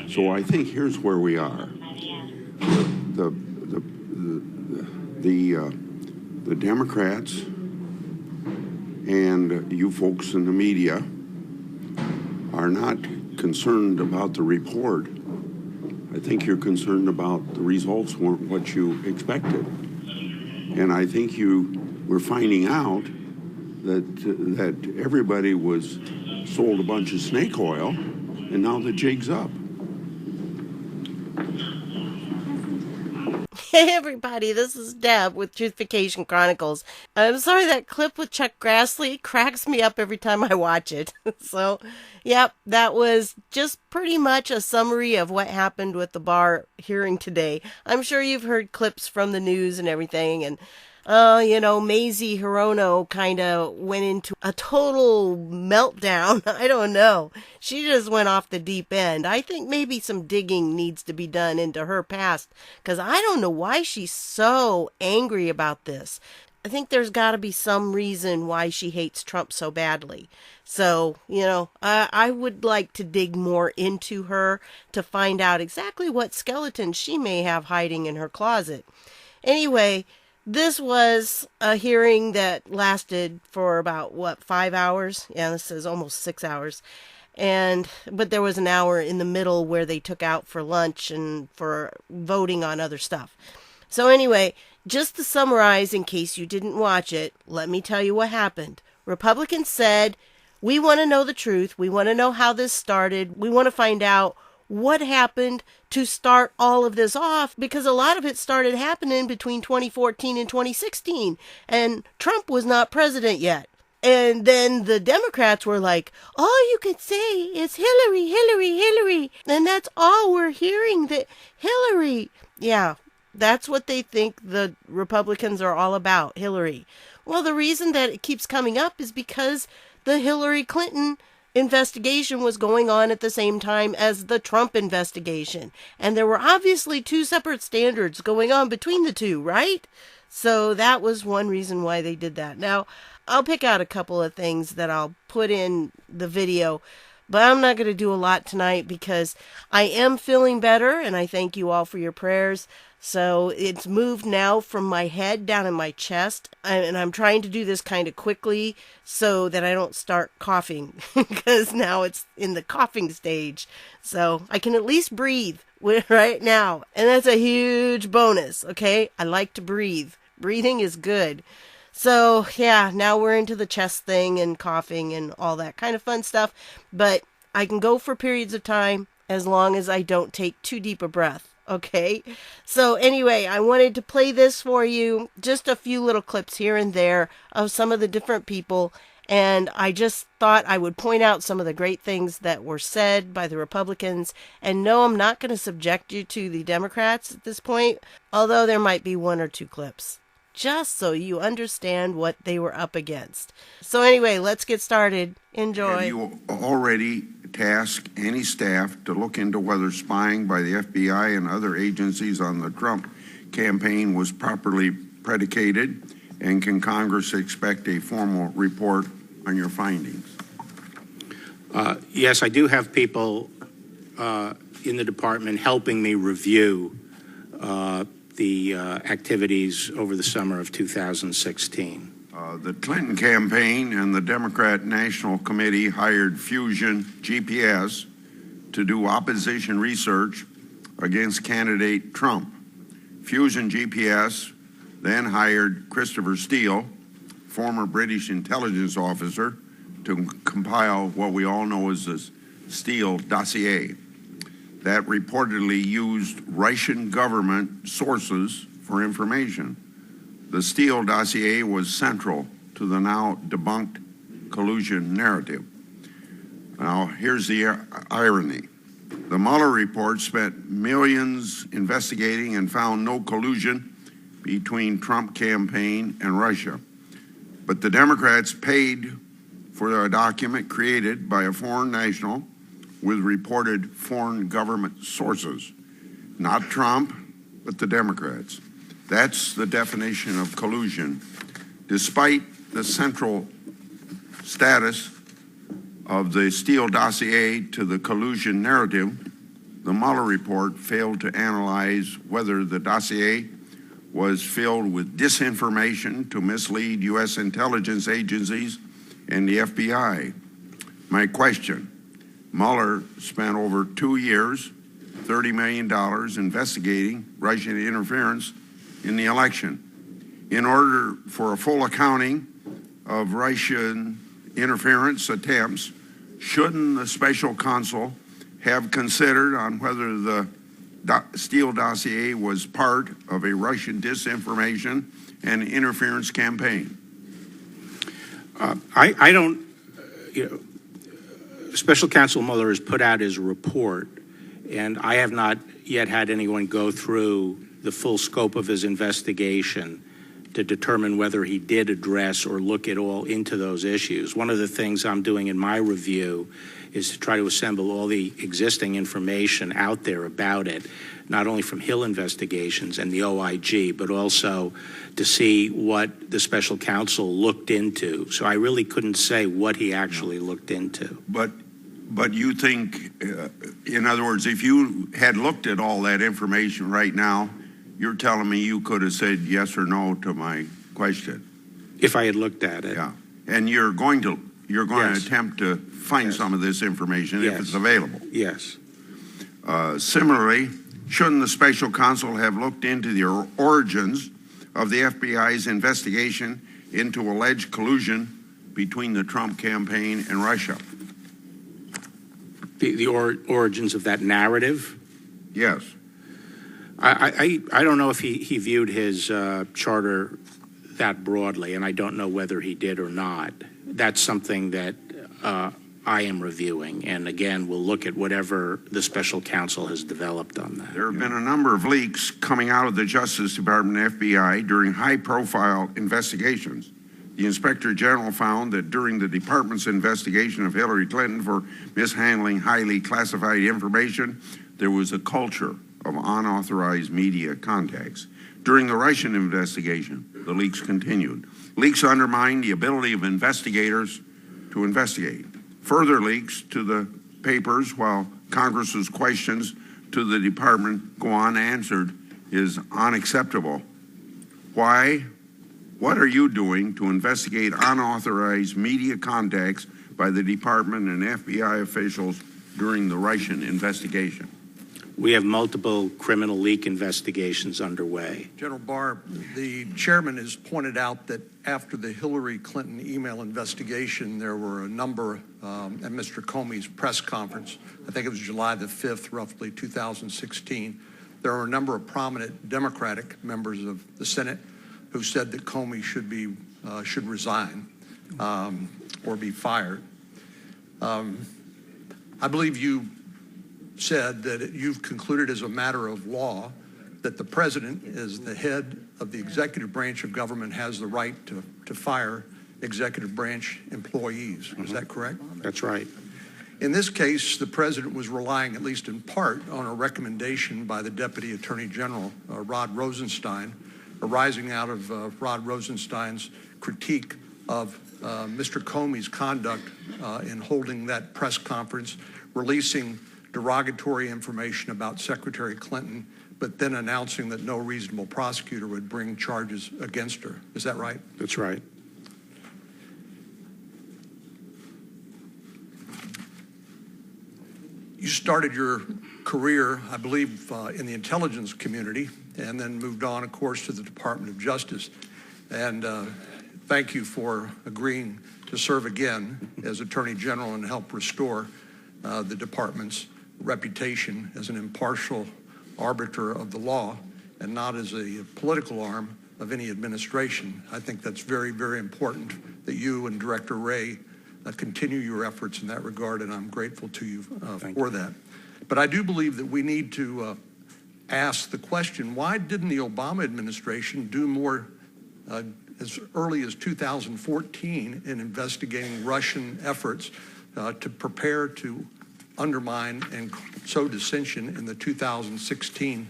So I think here's where we are. The Democrats and you folks in the media are not concerned about the report. I think you're concerned about the results weren't what you expected. And I think we're finding out that everybody was sold a bunch of snake oil, and now the jig's up. Hey everybody, this is Deb with Truthification Chronicles. I'm sorry that clip with Chuck Grassley cracks me up every time I watch it. So, yep, that was just pretty much a summary of what happened with the Barr hearing today. I'm sure you've heard clips from the news and everything, and Mazie Hirono kind of went into a total meltdown. I don't know. She just went off the deep end. I think maybe some digging needs to be done into her past, because I don't know why she's so angry about this. I think there's got to be some reason why she hates Trump so badly. So, I would like to dig more into her to find out exactly what skeletons she may have hiding in her closet. Anyway, this was a hearing that lasted for about, 5 hours? Yeah, this is almost 6 hours. But there was an hour in the middle where they took out for lunch and for voting on other stuff. So anyway, just to summarize in case you didn't watch it, let me tell you what happened. Republicans said, we want to know the truth. We want to know how this started. We want to find out what happened to start all of this off, because a lot of it started happening between 2014 and 2016, and Trump was not president yet. And then the Democrats were like, all you could say is Hillary, Hillary, Hillary. And that's all we're hearing, that Hillary. Yeah, that's what they think the Republicans are all about, Hillary. Well, the reason that it keeps coming up is because the Hillary Clinton investigation was going on at the same time as the Trump investigation. And there were obviously two separate standards going on between the two, right? So that was one reason why they did that. Now, I'll pick out a couple of things that I'll put in the video, but I'm not going to do a lot tonight because I am feeling better, and I thank you all for your prayers. So it's moved now from my head down in my chest, and I'm trying to do this kind of quickly so that I don't start coughing, because now it's in the coughing stage. So I can at least breathe right now, and that's a huge bonus, okay? I like to breathe. Breathing is good. So, yeah, now we're into the chest thing and coughing and all that kind of fun stuff, but I can go for periods of time as long as I don't take too deep a breath. Okay, so anyway, I wanted to play this for you, just a few little clips here and there of some of the different people, and I just thought I would point out some of the great things that were said by the Republicans. And no, I'm not going to subject you to the Democrats at this point, although there might be one or two clips, just so you understand what they were up against. So anyway, let's get started. Enjoy. Have you already tasked any staff to look into whether spying by the FBI and other agencies on the Trump campaign was properly predicated? And can Congress expect a formal report on your findings? Yes, I do have people in the department helping me review the activities over the summer of 2016. The Clinton campaign and the Democrat National Committee hired Fusion GPS to do opposition research against candidate Trump. Fusion GPS then hired Christopher Steele, former British intelligence officer, to compile what we all know as the Steele dossier that reportedly used Russian government sources for information. The Steele dossier was central to the now debunked collusion narrative. Now, here's the irony. The Mueller report spent millions investigating and found no collusion between Trump campaign and Russia. But the Democrats paid for a document created by a foreign national with reported foreign government sources. Not Trump, but the Democrats. That's the definition of collusion. Despite the central status of the Steele dossier to the collusion narrative, the Mueller report failed to analyze whether the dossier was filled with disinformation to mislead U.S. intelligence agencies and the FBI. My question, Mueller spent over 2 years, $30 million investigating Russian interference in the election. In order for a full accounting of Russian interference attempts, shouldn't the special counsel have considered on whether the Steele dossier was part of a Russian disinformation and interference campaign? I don't, Special Counsel Mueller has put out his report, and I have not yet had anyone go through the full scope of his investigation to determine whether he did address or look at all into those issues. One of the things I'm doing in my review is to try to assemble all the existing information out there about it, not only from Hill investigations and the OIG, but also to see what the special counsel looked into. So I really couldn't say what he actually looked into. But you think, in other words, if you had looked at all that information right now, you're telling me you could have said yes or no to my question? If I had looked at it. Yeah, and you're going to Yes. attempt to find Yes. some of this information Yes. if it's available. Yes. Similarly, shouldn't the special counsel have looked into the origins of the FBI's investigation into alleged collusion between the Trump campaign and Russia? The origins of that narrative? Yes. I don't know if he viewed his charter that broadly, and I don't know whether he did or not. That's something that I am reviewing, and again, we'll look at whatever the special counsel has developed on that. There have been a number of leaks coming out of the Justice Department and FBI during high-profile investigations. The Inspector General found that during the department's investigation of Hillary Clinton for mishandling highly classified information, there was a culture of unauthorized media contacts. During the Russian investigation, the leaks continued. Leaks undermined the ability of investigators to investigate. Further leaks to the papers while Congress's questions to the department go unanswered is unacceptable. Why? What are you doing to investigate unauthorized media contacts by the department and FBI officials during the Russian investigation? We have multiple criminal leak investigations underway. General Barr, the chairman has pointed out that after the Hillary Clinton email investigation, there were a number at Mr. Comey's press conference. I think it was July the 5th, roughly 2016. There were a number of prominent Democratic members of the Senate who said that Comey should resign or be fired. I believe you said that you've concluded as a matter of law that the president, as the head of the executive branch of government, has the right to fire executive branch employees. Is that correct? That's right. In this case, the president was relying, at least in part, on a recommendation by the Deputy Attorney General, Rod Rosenstein, arising out of Rod Rosenstein's critique of Mr. Comey's conduct in holding that press conference, releasing derogatory information about Secretary Clinton, but then announcing that no reasonable prosecutor would bring charges against her. Is that right? That's right. You started your career, I believe, in the intelligence community, and then moved on, of course, to the Department of Justice. And thank you for agreeing to serve again as Attorney General and help restore the department's reputation as an impartial arbiter of the law and not as a political arm of any administration. I think that's very, very important that you and Director Wray continue your efforts in that regard, and I'm grateful to you for that. But I do believe that we need to ask the question, why didn't the Obama administration do more as early as 2014 in investigating Russian efforts to prepare to undermine and sow dissension in the 2016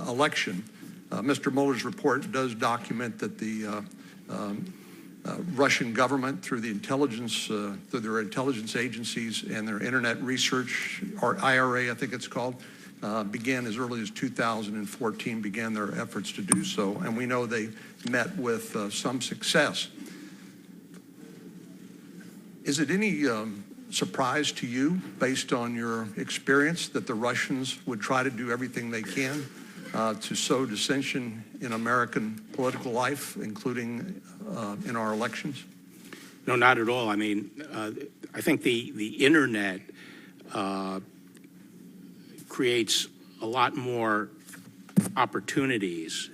election? Mr. Mueller's report does document that the Russian government through the intelligence, through their intelligence agencies and their internet research, or IRA, I think it's called, began as early as 2014, began their efforts to do so, and we know they met with some success. Is it any surprise to you, based on your experience, that the Russians would try to do everything they can to sow dissension in American political life, including in our elections? No, not at all. I mean, I think the internet creates a lot more opportunities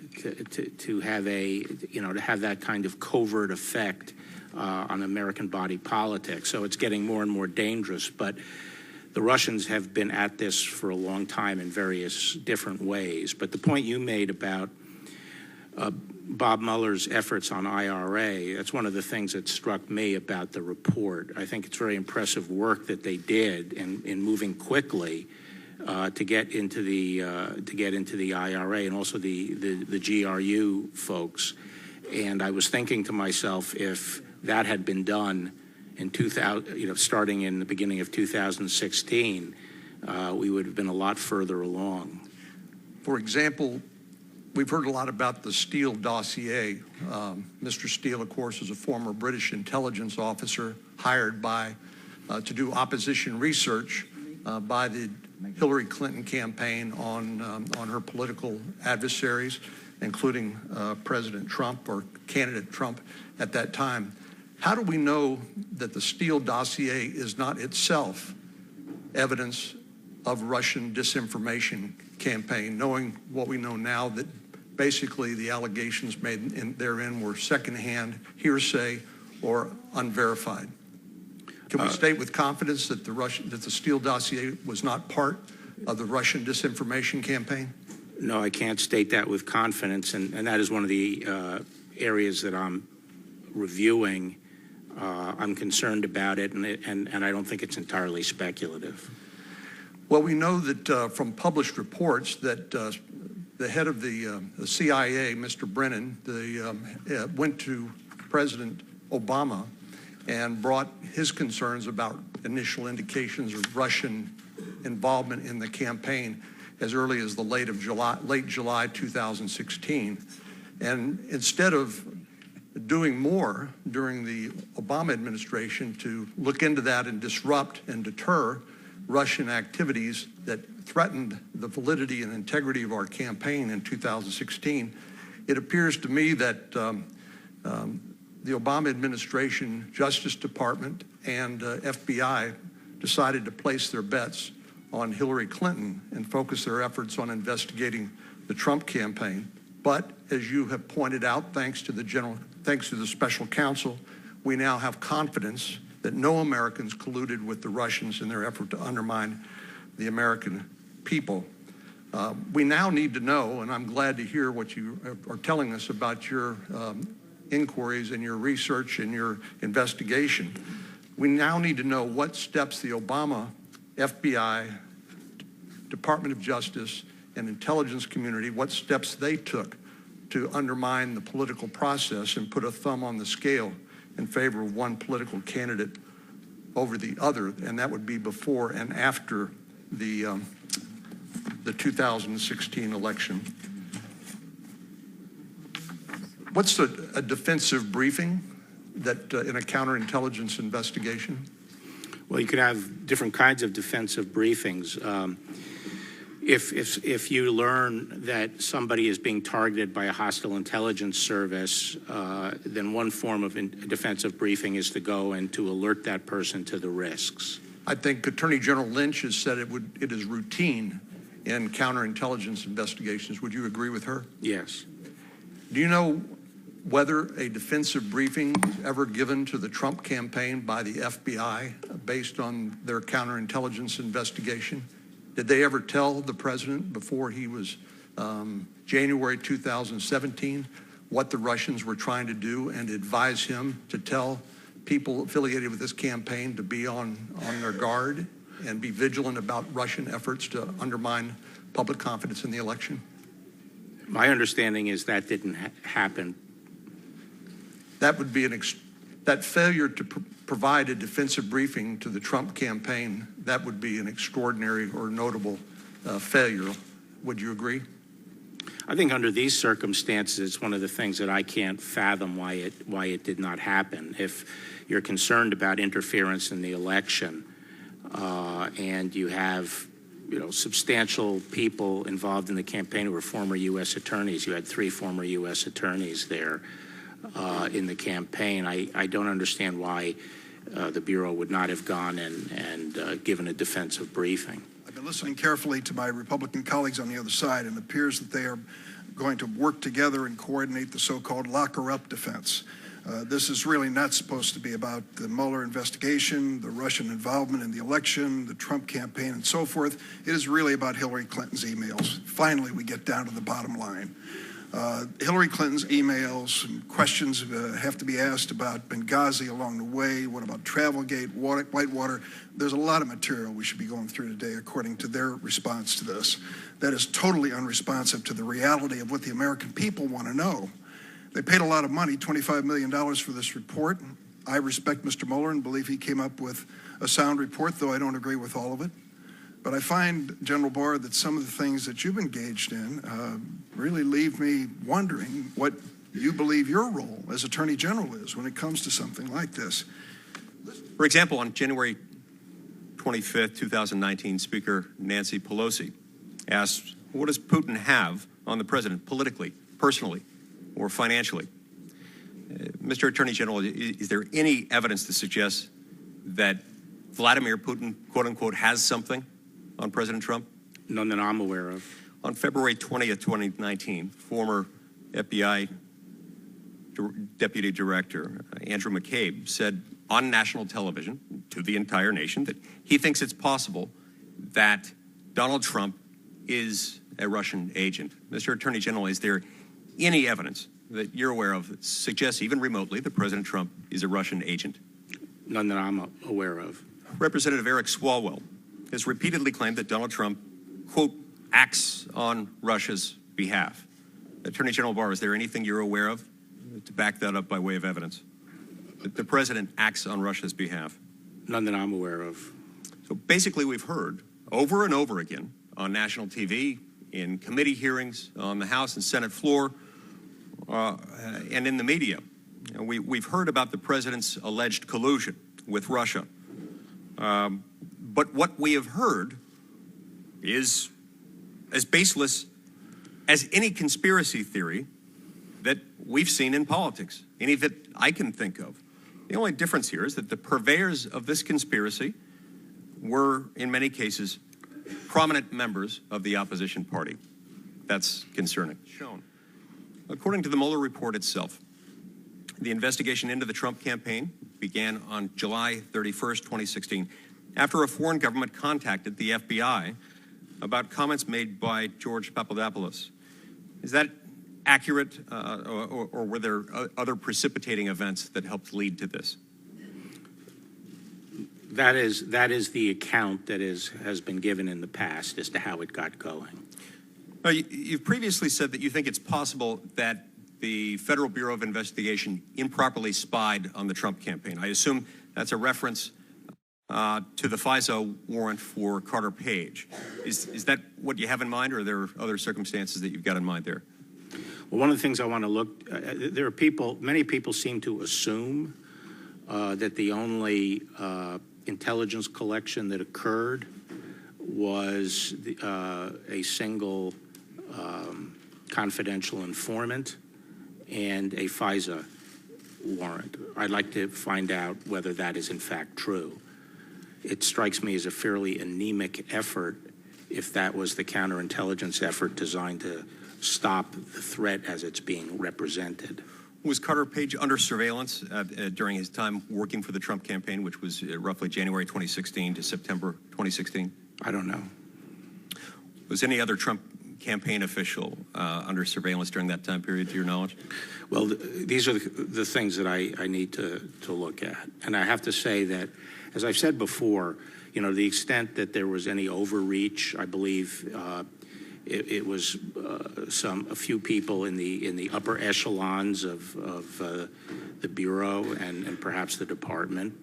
to have to have that kind of covert effect on American body politics. So it's getting more and more dangerous. But the Russians have been at this for a long time in various different ways. But the point you made about Bob Mueller's efforts on IRA, that's one of the things that struck me about the report. I think it's very impressive work that they did in moving quickly to get into the IRA and also the GRU folks. And I was thinking to myself, if that had been done in 2000, starting in the beginning of 2016, we would have been a lot further along. For example, we've heard a lot about the Steele dossier. Mr. Steele, of course, is a former British intelligence officer hired to do opposition research by the Hillary Clinton campaign on her political adversaries, including President Trump or candidate Trump at that time. How do we know that the Steele dossier is not itself evidence of Russian disinformation campaign, knowing what we know now, that basically the allegations made therein were secondhand hearsay or unverified? Can we state with confidence that the Steele dossier was not part of the Russian disinformation campaign? No, I can't state that with confidence, and that is one of the areas that I'm reviewing. I'm concerned about it, and I don't think it's entirely speculative. Well, we know that from published reports that the head of the CIA, Mr. Brennan, went to President Obama and brought his concerns about initial indications of Russian involvement in the campaign as early as the late July 2016. And instead of doing more during the Obama administration to look into that and disrupt and deter Russian activities that threatened the validity and integrity of our campaign in 2016, it appears to me that the Obama administration, Justice Department, and FBI decided to place their bets on Hillary Clinton and focus their efforts on investigating the Trump campaign. But as you have pointed out, thanks to the special counsel, we now have confidence that no Americans colluded with the Russians in their effort to undermine the American people. We now need to know, and I'm glad to hear what you are telling us about your inquiries and your research and your investigation. We now need to know what steps the Obama, FBI, Department of Justice, and intelligence community, what steps they took to undermine the political process and put a thumb on the scale in favor of one political candidate over the other, and that would be before and after the 2016 election. What's a defensive briefing that in a counterintelligence investigation? Well, you could have different kinds of defensive briefings. If you learn that somebody is being targeted by a hostile intelligence service, then one form of defensive briefing is to go and to alert that person to the risks. I think Attorney General Lynch has said it is routine in counterintelligence investigations. Would you agree with her? Yes. Do you know whether a defensive briefing was ever given to the Trump campaign by the FBI based on their counterintelligence investigation? Did they ever tell the president before he was January 2017 what the Russians were trying to do and advise him to tell people affiliated with this campaign to be on their guard and be vigilant about Russian efforts to undermine public confidence in the election? My understanding is that didn't happen. that would be that failure to provide a defensive briefing to the Trump campaign, that would be an extraordinary or notable failure. Would you agree? I think under these circumstances, it's one of the things that I can't fathom why it did not happen. If you're concerned about interference in the election, and you have substantial people involved in the campaign who were former U.S. attorneys. You had 3 former U.S. attorneys there in the campaign. I don't understand why the Bureau would not have gone and given a defensive briefing. I've been listening carefully to my Republican colleagues on the other side, and it appears that they are going to work together and coordinate the so-called locker-up defense. This is really not supposed to be about the Mueller investigation, the Russian involvement in the election, the Trump campaign, and so forth. It is really about Hillary Clinton's emails. Finally, we get down to the bottom line. Hillary Clinton's emails and questions have to be asked about Benghazi along the way. What about Travelgate, Whitewater? There's a lot of material we should be going through today according to their response to this. That is totally unresponsive to the reality of what the American people want to know. They paid a lot of money, $25 million for this report. I respect Mr. Mueller and believe he came up with a sound report, though I don't agree with all of it. But I find, General Barr, that some of the things that you've engaged in really leave me wondering what you believe your role as Attorney General is when it comes to something like this. For example, on January 25th, 2019, Speaker Nancy Pelosi asked, what does Putin have on the president politically, personally, or financially? Mr. Attorney General, is there any evidence to suggest that Vladimir Putin, quote unquote, has something on President Trump? None that I'm aware of. On February 20th, 2019, former FBI Deputy Director Andrew McCabe said on national television to the entire nation that he thinks it's possible that Donald Trump is a Russian agent. Mr. Attorney General, is there any evidence that you're aware of that suggests even remotely that President Trump is a Russian agent? None that I'm aware of. Representative Eric Swalwell has repeatedly claimed that Donald Trump, quote, acts on Russia's behalf. Attorney General Barr, is there anything you're aware of to back that up by way of evidence? That the president acts on Russia's behalf? None that I'm aware of. So basically we've heard over and over again on national TV, in committee hearings, on the House and Senate floor, and in the media. We've heard about the president's alleged collusion with Russia. But what we have heard is as baseless as any conspiracy theory that we've seen in politics, any that I can think of. The only difference here is that the purveyors of this conspiracy were, in many cases, prominent members of the opposition party. That's concerning. Shown. According to the Mueller report itself, the investigation into the Trump campaign began on July 31st, 2016, after a foreign government contacted the FBI about comments made by George Papadopoulos. Is that accurate, or were there other precipitating events that helped lead to this? That is the account that has been given in the past as to how it got going. You've previously said that you think it's possible that the Federal Bureau of Investigation improperly spied on the Trump campaign. I assume that's a reference to the FISA warrant for Carter Page. Is that what you have in mind, or are there other circumstances that you've got in mind there? Well, one of the things I want to look, there are many people seem to assume that the only intelligence collection that occurred was a single confidential informant and a FISA warrant. I'd like to find out whether that is in fact true. It strikes me as a fairly anemic effort if that was the counterintelligence effort designed to stop the threat as it's being represented. Was Carter Page under surveillance during his time working for the Trump campaign, which was roughly January 2016 to September 2016? I don't know. Was any other Trump campaign official under surveillance during that time period, to your knowledge? Well, these are the things that I need to look at. And I have to say that, as I've said before, the extent that there was any overreach, I believe it was a few people in the upper echelons of the Bureau and perhaps the department.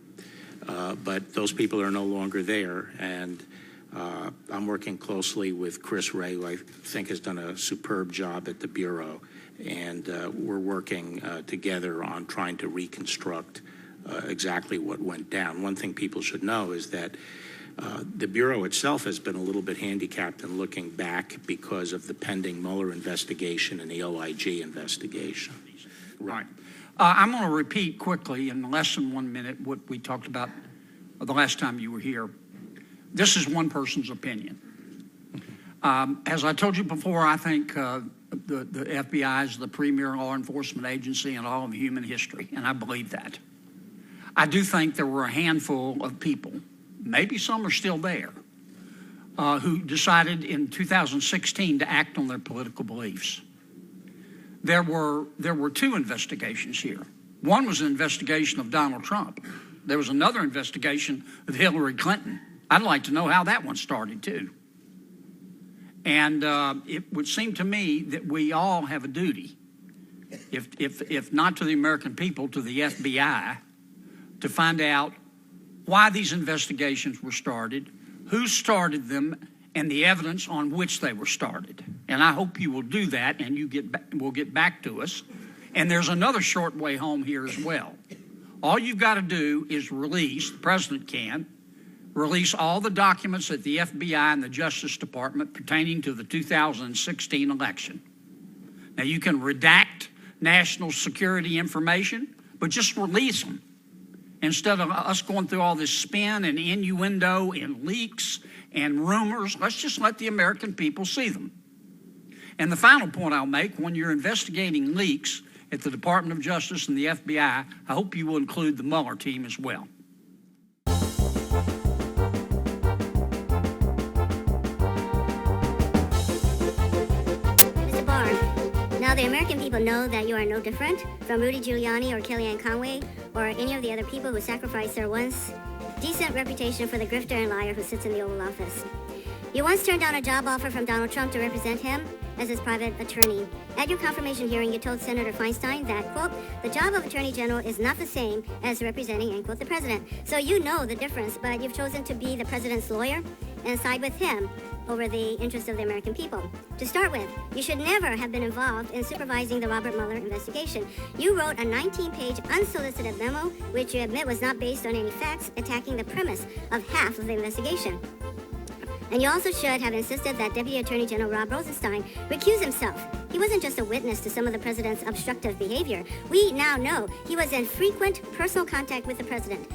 But those people are no longer there, and I'm working closely with Chris Ray, who I think has done a superb job at the Bureau, and we're working together on trying to reconstruct exactly what went down. One thing people should know is that the Bureau itself has been a little bit handicapped in looking back because of the pending Mueller investigation and the OIG investigation. Right. I'm going to repeat quickly in less than 1 minute what we talked about the last time you were here. This is one person's opinion. As I told you before, I think the FBI is the premier law enforcement agency in all of human history, and I believe that. I do think there were a handful of people, maybe some are still there, who decided in 2016 to act on their political beliefs. There were two investigations here. One was an investigation of Donald Trump. There was another investigation of Hillary Clinton. I'd like to know how that one started too. And it would seem to me that we all have a duty, if not to the American people, to the FBI, to find out why these investigations were started, who started them, and the evidence on which they were started. And I hope you will do that, and will get back to us. And there's another short way home here as well. All you've got to do is the president can, release all the documents at the FBI and the Justice Department pertaining to the 2016 election. Now, you can redact national security information, but just release them. Instead of us going through all this spin and innuendo and leaks and rumors, let's just let the American people see them. And the final point I'll make, when you're investigating leaks at the Department of Justice and the FBI, I hope you will include the Mueller team as well. Mr. Barr, now the American people know that you are no different from Rudy Giuliani or Kellyanne Conway or any of the other people who sacrificed their once decent reputation for the grifter and liar who sits in the Oval Office. You once turned down a job offer from Donald Trump to represent him as his private attorney. At your confirmation hearing, you told Senator Feinstein that, quote, the job of Attorney General is not the same as representing, end quote, the president. So you know the difference, but you've chosen to be the president's lawyer and side with him over the interests of the American people. To start with, you should never have been involved in supervising the Robert Mueller investigation. You wrote a 19-page unsolicited memo, which you admit was not based on any facts, attacking the premise of half of the investigation. And you also should have insisted that Deputy Attorney General Rob Rosenstein recuse himself. He wasn't just a witness to some of the president's obstructive behavior. We now know he was in frequent personal contact with the president.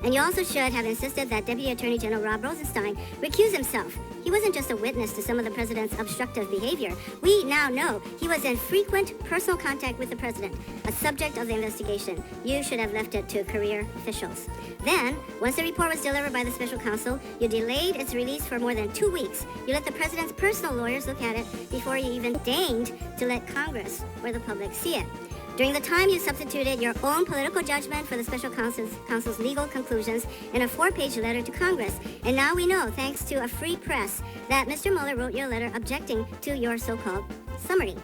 And you also should have insisted that Deputy Attorney General Rob Rosenstein recuse himself. He wasn't just a witness to some of the president's obstructive behavior. We now know he was in frequent personal contact with the president, a subject of the investigation. You should have left it to career officials. Then, once the report was delivered by the special counsel, you delayed its release for more than 2 weeks. You let the president's personal lawyers look at it before you even deigned to let Congress or the public see it. During the time, you substituted your own political judgment for the special counsel's legal conclusions in a 4-page letter to Congress. And now we know, thanks to a free press, that Mr. Mueller wrote your letter objecting to your so-called summary.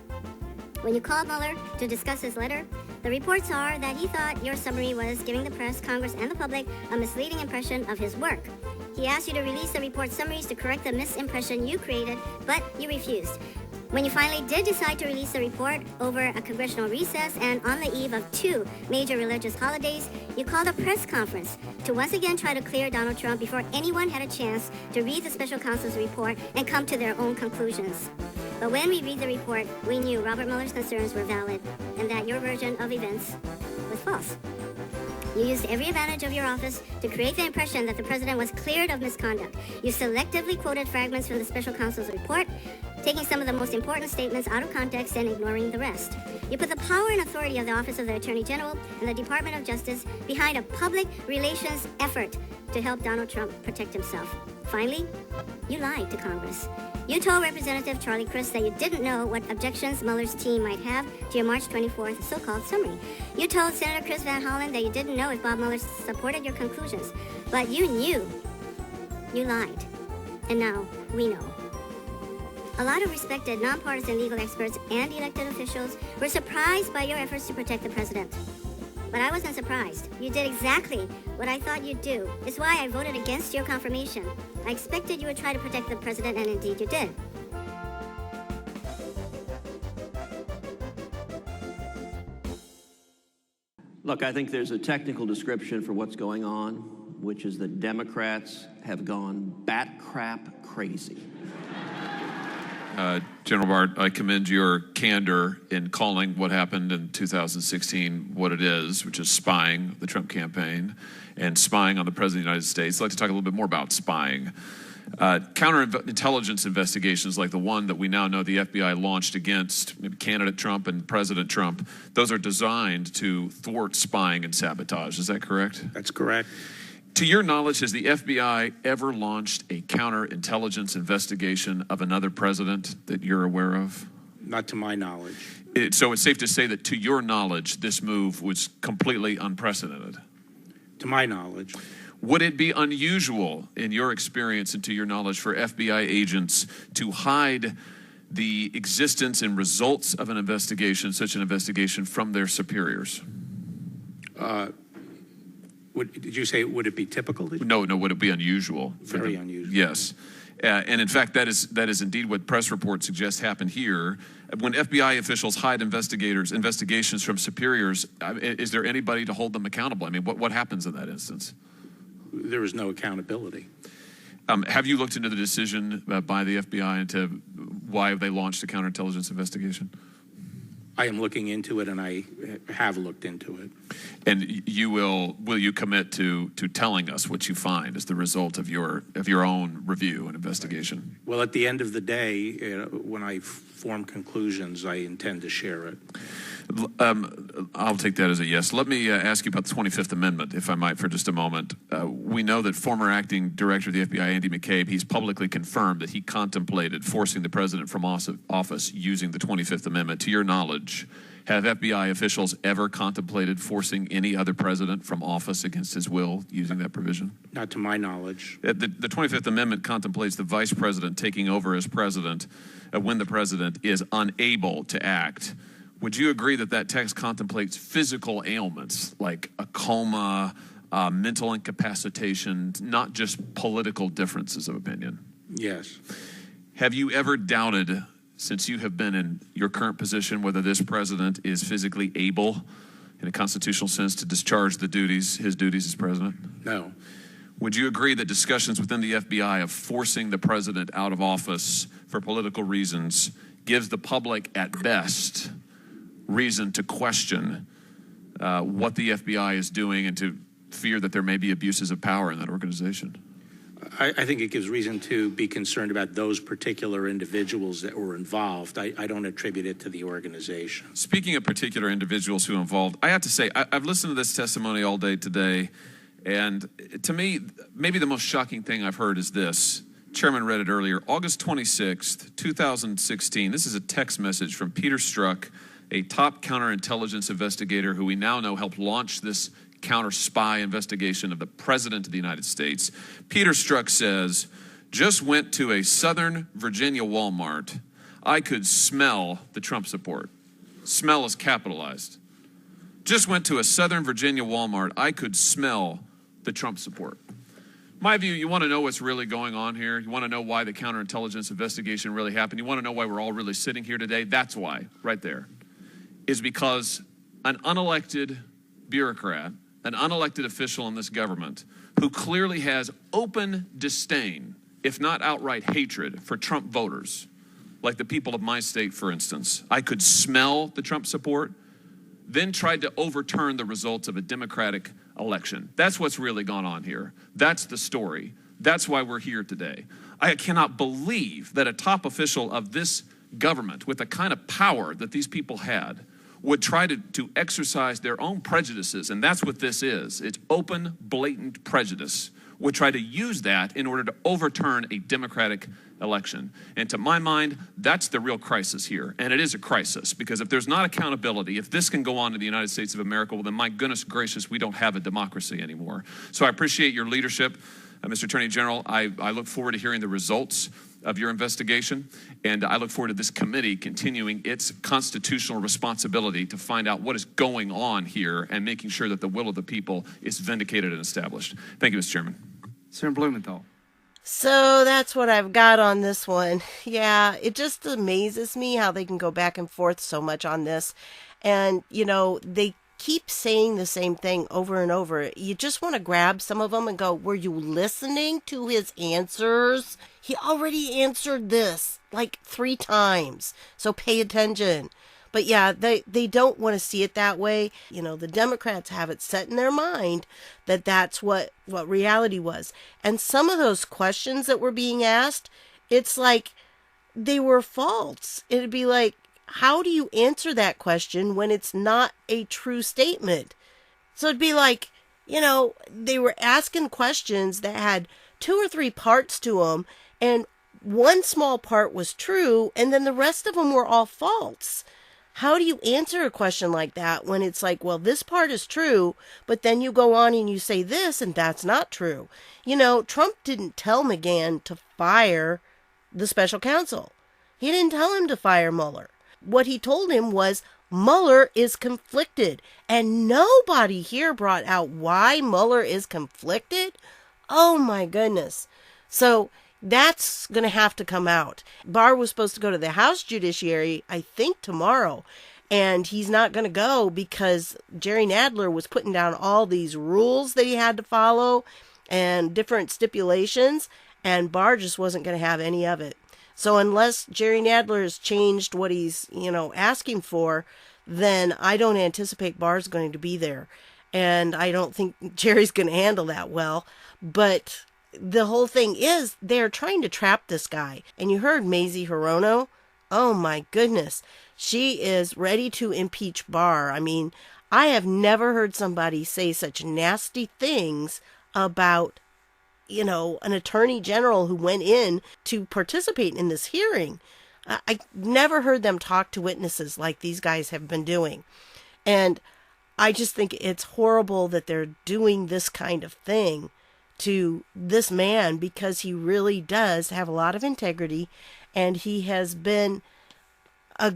When you called Mueller to discuss his letter, the reports are that he thought your summary was giving the press, Congress, and the public a misleading impression of his work. He asked you to release the report summaries to correct the misimpression you created, but you refused. When you finally did decide to release the report over a congressional recess and on the eve of 2 major religious holidays, you called a press conference to once again try to clear Donald Trump before anyone had a chance to read the special counsel's report and come to their own conclusions. But when we read the report, we knew Robert Mueller's concerns were valid and that your version of events was false. You used every advantage of your office to create the impression that the president was cleared of misconduct. You selectively quoted fragments from the special counsel's report, taking some of the most important statements out of context and ignoring the rest. You put the power and authority of the Office of the Attorney General and the Department of Justice behind a public relations effort to help Donald Trump protect himself. Finally, you lied to Congress. You told Representative Charlie Crist that you didn't know what objections Mueller's team might have to your March 24th so-called summary. You told Senator Chris Van Hollen that you didn't know if Bob Mueller supported your conclusions. But you knew. You lied. And now we know. A lot of respected nonpartisan legal experts and elected officials were surprised by your efforts to protect the president. But I wasn't surprised. You did exactly what I thought you'd do. It's why I voted against your confirmation. I expected you would try to protect the president, and indeed you did. Look, I think there's a technical description for what's going on, which is that Democrats have gone bat crap crazy. General Barr, I commend your candor in calling what happened in 2016 what it is, which is spying the Trump campaign and spying on the President of the United States. I'd like to talk a little bit more about spying. Counterintelligence investigations like the one that we now know the FBI launched against candidate Trump and President Trump, those are designed to thwart spying and sabotage. Is that correct? That's correct. To your knowledge, has the FBI ever launched a counterintelligence investigation of another president that you're aware of? Not to my knowledge. So it's safe to say that to your knowledge, this move was completely unprecedented? To my knowledge. Would it be unusual, in your experience and to your knowledge, for FBI agents to hide the existence and results of an investigation, such an investigation, from their superiors? Did you say, would it be typical? No, would it be unusual? Very unusual. Yes. And in fact, that is indeed what press reports suggest happened here. When FBI officials hide investigations from superiors, is there anybody to hold them accountable? I mean, what happens in that instance? There is no accountability. Have you looked into the decision by the FBI into why they launched a counterintelligence investigation? I am looking into it, and I have looked into it. And will you commit to telling us what you find as the result of your own review and investigation? Well, at the end of the day, when I form conclusions, I intend to share it. I'll take that as a yes. Let me ask you about the 25th Amendment, if I might, for just a moment. We know that former acting director of the FBI, Andy McCabe, he's publicly confirmed that he contemplated forcing the president from office using the 25th Amendment. To your knowledge, have FBI officials ever contemplated forcing any other president from office against his will using that provision? Not to my knowledge. The 25th Amendment contemplates the vice president taking over as president when the president is unable to act. Would you agree that that text contemplates physical ailments like a coma, mental incapacitation, not just political differences of opinion? Yes. Have you ever doubted, since you have been in your current position, whether this president is physically able, in a constitutional sense, to discharge his duties as president? No. Would you agree that discussions within the FBI of forcing the president out of office for political reasons gives the public, at best, reason to question what the FBI is doing and to fear that there may be abuses of power in that organization? I think it gives reason to be concerned about those particular individuals that were involved. I don't attribute it to the organization. Speaking of particular individuals who are involved, I have to say, I've listened to this testimony all day today, and to me, maybe the most shocking thing I've heard is this. Chairman read it earlier. August 26th, 2016. This is a text message from Peter Strzok, a top counterintelligence investigator who we now know helped launch this counter-spy investigation of the President of the United States. Peter Strzok says, just went to a Southern Virginia Walmart. I could smell the Trump support. Smell is capitalized. Just went to a Southern Virginia Walmart. I could smell the Trump support. My view, you want to know what's really going on here? You want to know why the counterintelligence investigation really happened? You want to know why we're all really sitting here today? That's why, right there, is because an unelected bureaucrat, an unelected official in this government who clearly has open disdain, if not outright hatred, for Trump voters, like the people of my state, for instance. I could smell the Trump support, then tried to overturn the results of a Democratic election. That's what's really gone on here. That's the story. That's why we're here today. I cannot believe that a top official of this government, with the kind of power that these people had, would try to exercise their own prejudices, and that's what this is. It's open, blatant prejudice. Would try to use that in order to overturn a Democratic election. And to my mind, that's the real crisis here. And it is a crisis, because if there's not accountability, if this can go on in the United States of America, well, then my goodness gracious, we don't have a democracy anymore. So I appreciate your leadership, Mr. Attorney General. I look forward to hearing the results of your investigation, and I look forward to this committee continuing its constitutional responsibility to find out what is going on here and making sure that the will of the people is vindicated and established. Thank you, Mr. Chairman. Senator Blumenthal. So that's what I've got on this one. Yeah, it just amazes me how they can go back and forth so much on this. And, they keep saying the same thing over and over. You just want to grab some of them and go, were you listening to his answers? He already answered this like 3 times. So pay attention. But yeah, they don't want to see it that way. The Democrats have it set in their mind that that's what reality was. And some of those questions that were being asked, it's like they were false. It'd be like, how do you answer that question when it's not a true statement? So it'd be like, they were asking questions that had 2 or 3 parts to them, and one small part was true, and then the rest of them were all false. How do you answer a question like that when it's like, well, this part is true, but then you go on and you say this and that's not true? Trump didn't tell McGahn to fire the special counsel. He didn't tell him to fire Mueller. What he told him was Mueller is conflicted, and nobody here brought out why Mueller is conflicted. Oh my goodness. So that's going to have to come out. Barr was supposed to go to the House Judiciary, I think tomorrow, and he's not going to go because Jerry Nadler was putting down all these rules that he had to follow and different stipulations, and Barr just wasn't going to have any of it. So unless Jerry Nadler has changed what he's, asking for, then I don't anticipate Barr's going to be there. And I don't think Jerry's going to handle that well. But the whole thing is they're trying to trap this guy. And you heard Mazie Hirono. Oh my goodness. She is ready to impeach Barr. I mean, I have never heard somebody say such nasty things about an attorney general who went in to participate in this hearing. I never heard them talk to witnesses like these guys have been doing. And I just think it's horrible that they're doing this kind of thing to this man because he really does have a lot of integrity and he's been a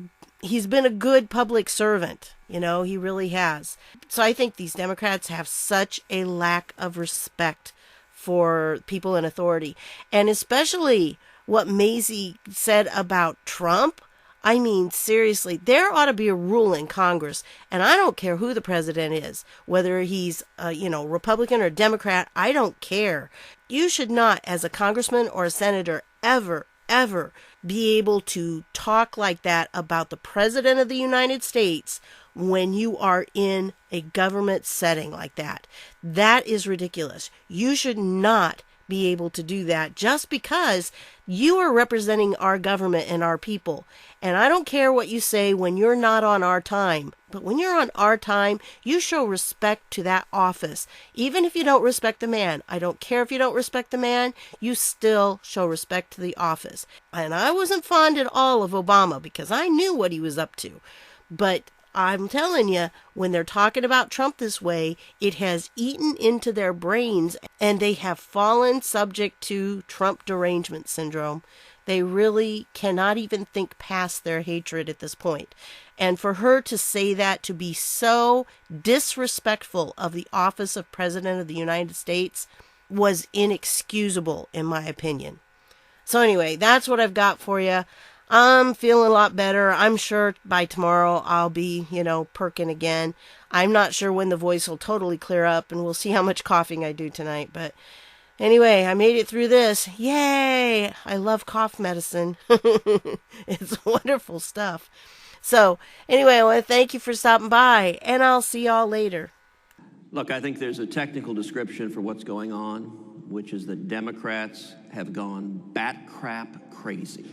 good public servant. He really has. So I think these Democrats have such a lack of respect for people in authority. And especially what Mazie said about Trump. I mean, seriously, there ought to be a rule in Congress, and I don't care who the president is, whether he's, Republican or Democrat, I don't care. You should not, as a congressman or a senator, ever be able to talk like that about the president of the United States when you are in a government setting like that. That is ridiculous. You should not be able to do that just because you are representing our government and our people. And I don't care what you say when you're not on our time, but when you're on our time, you show respect to that office. Even if you don't respect the man, I don't care if you don't respect the man, you still show respect to the office. And I wasn't fond at all of Obama because I knew what he was up to. But I'm telling you, when they're talking about Trump this way, it has eaten into their brains and they have fallen subject to Trump derangement syndrome. They really cannot even think past their hatred at this point. And for her to say that, to be so disrespectful of the office of President of the United States, was inexcusable, in my opinion. So anyway, that's what I've got for you. I'm feeling a lot better. I'm sure by tomorrow I'll be, perking again. I'm not sure when the voice will totally clear up, and we'll see how much coughing I do tonight. But anyway, I made it through this. Yay! I love cough medicine. It's wonderful stuff. So anyway, I want to thank you for stopping by, and I'll see y'all later. Look, I think there's a technical description for what's going on, which is that Democrats have gone bat crap crazy.